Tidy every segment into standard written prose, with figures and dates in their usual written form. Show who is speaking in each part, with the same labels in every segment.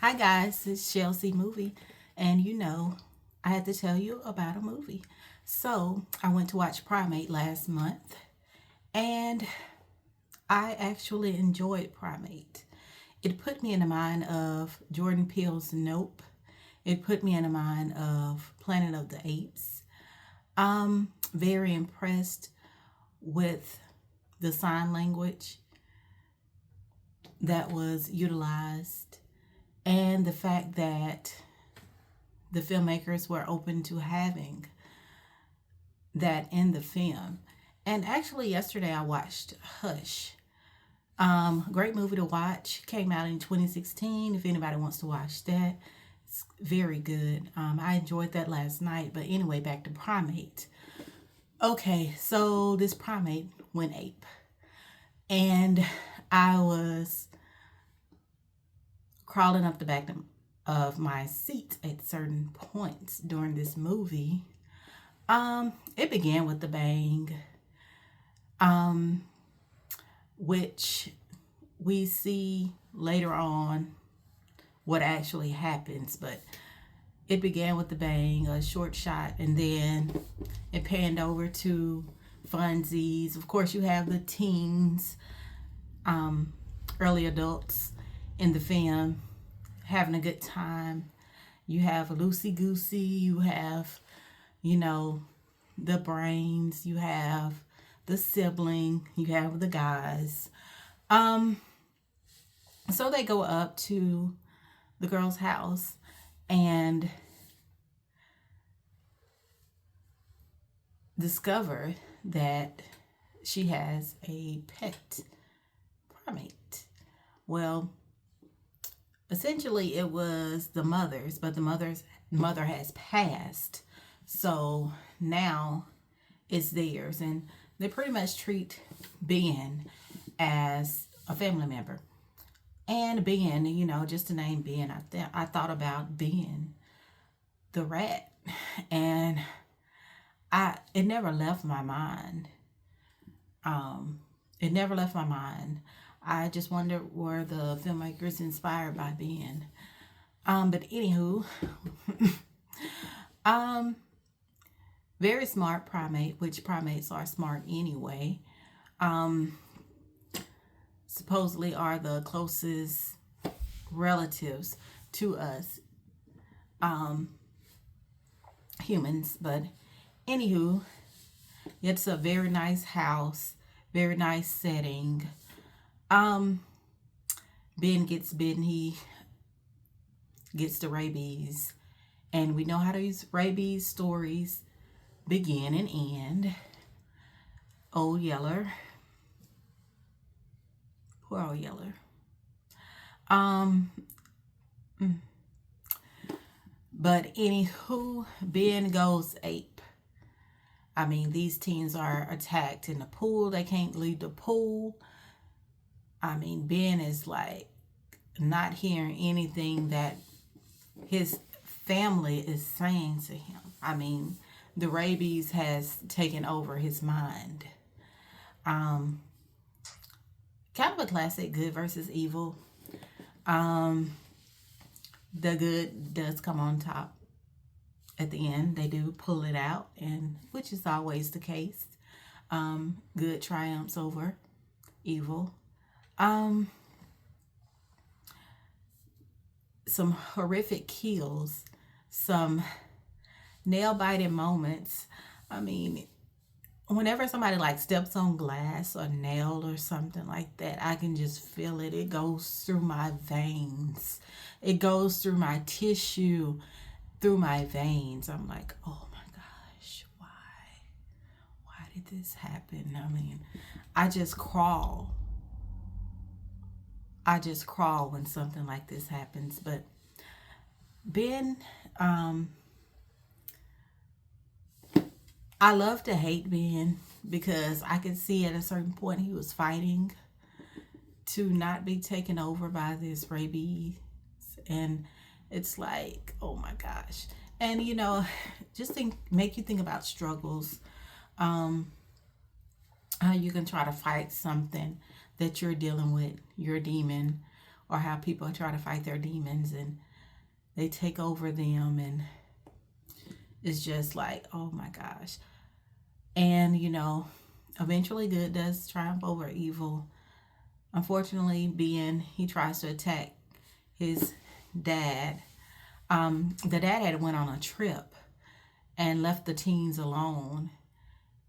Speaker 1: Hi guys, it's Chelsea Movie, and I had to tell you about a movie. So I went to watch Primate last month, and I actually enjoyed Primate. It put me in the mind of Jordan Peele's Nope. It put me in the mind of Planet of the Apes. Very impressed with the sign language that was utilized and the fact that the filmmakers were open to having that in the film. And actually, yesterday I watched Hush. Great movie to watch. Came out in 2016. If anybody wants to watch that, it's very good. I enjoyed that last night. But anyway, back to Primate. Okay, so this Primate went ape. And I was crawling up the back of my seat at certain points during this movie. It began with the bang, um, which we see later on what actually happens, but it began with the bang, a short shot, and then it panned over to funsies. Of course, you have the teens, um, early adults in the film having a good time. You have Loosey Goosey, you have, you know, the brains, you have the sibling, you have the guys. Um, so they go up to the girl's house and discover that she has a pet primate. Well, essentially it was the mother's, but the mother has passed. So now it's theirs. And they pretty much treat Ben as a family member. And Ben, just to name Ben, I thought about Ben the rat. And it never left my mind. Um, it never left my mind. I just wonder were the filmmakers inspired by Ben. But anywho, um, very smart primate, which primates are smart anyway. Um, supposedly are the closest relatives to us humans. But anywho, it's a very nice house, very nice setting. Um, Ben gets bitten, he gets the rabies, and we know how these rabies stories begin and end. Old Yeller, poor old Yeller. Um, but anywho, Ben goes ape. I mean, these teens are attacked in the pool. They can't leave the pool. I mean, Ben is like not hearing anything that his family is saying to him. I mean, the rabies has taken over his mind. Um, Kind of a classic good versus evil. Um, the good does come on top at the end. They do pull it out, and which is always the case. Good triumphs over evil. Um, some horrific kills, some nail biting moments. I mean, whenever somebody like steps on glass or nail or something like that, I can just feel it. It goes through my veins, it goes through my tissue, through my veins. I'm like, oh my gosh, why? Why did this happen? I mean, I just crawl. I just crawl when something like this happens. But Ben, um, I love to hate Ben because I could see at a certain point he was fighting to not be taken over by this rabies. And it's like, oh my gosh. And just make you think about struggles. Um, how you can try to fight something that you're dealing with, your demon, or how people try to fight their demons and they take over them, and it's just like, oh my gosh. And eventually good does triumph over evil. Unfortunately, being he tries to attack his dad. The dad had went on a trip and left the teens alone.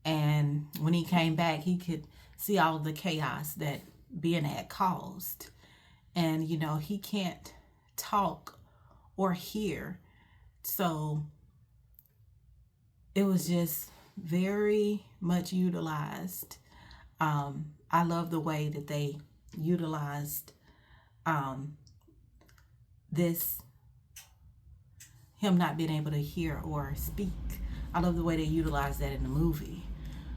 Speaker 1: And when he came back, he could see all of the chaos that Ben had caused. And, he can't talk or hear. So it was just very much utilized. I love the way that they utilized this, him not being able to hear or speak. I love the way they utilize that in the movie.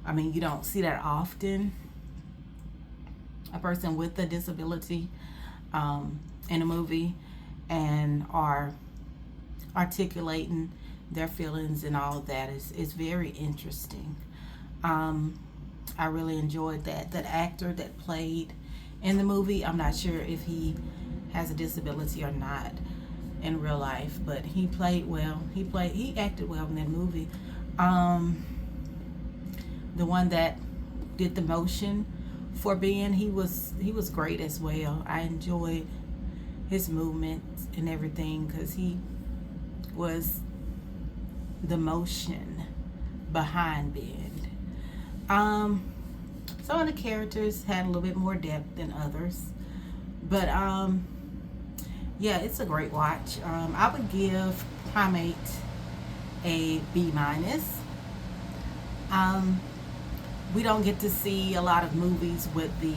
Speaker 1: I mean, you don't see that often. A person with a disability in a movie and are articulating their feelings and all of that is very interesting. I really enjoyed that. That actor that played in the movie, I'm not sure if he has a disability or not in real life, but he played well. He acted well in that movie. The one that did the motion for Ben, he was great as well. I enjoyed his movements and everything because he was the motion behind Ben. Some of the characters had a little bit more depth than others, but yeah, it's a great watch. I would give Primate a B minus. We don't get to see a lot of movies with the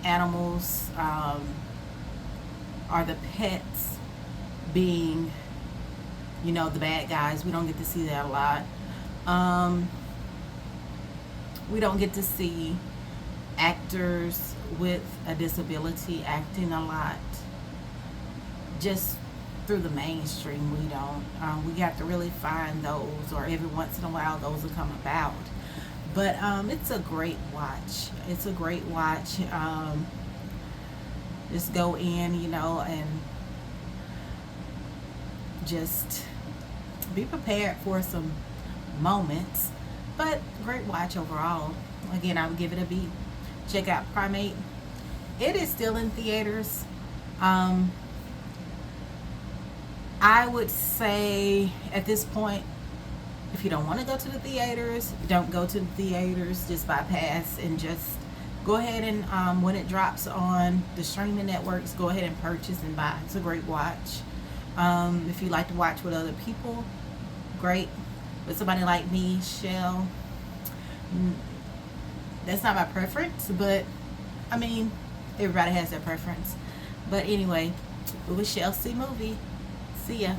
Speaker 1: animals or the pets being, the bad guys. We don't get to see that a lot. We don't get to see actors with a disability acting a lot. Just through the mainstream, we don't. We have to really find those, or every once in a while those will come about. But it's a great watch. It's a great watch. Just go in, and just be prepared for some moments. But great watch overall. Again, I would give it a B. Check out Primate. It is still in theaters. I would say at this point, if you don't want to go to the theaters, don't go to the theaters. Just bypass and just go ahead and when it drops on the streaming networks, go ahead and purchase and buy. It's a great watch. If you like to watch with other people, great. But somebody like me, Shell, that's not my preference, but I mean, everybody has their preference. But anyway, it was Shell C Movie. See ya.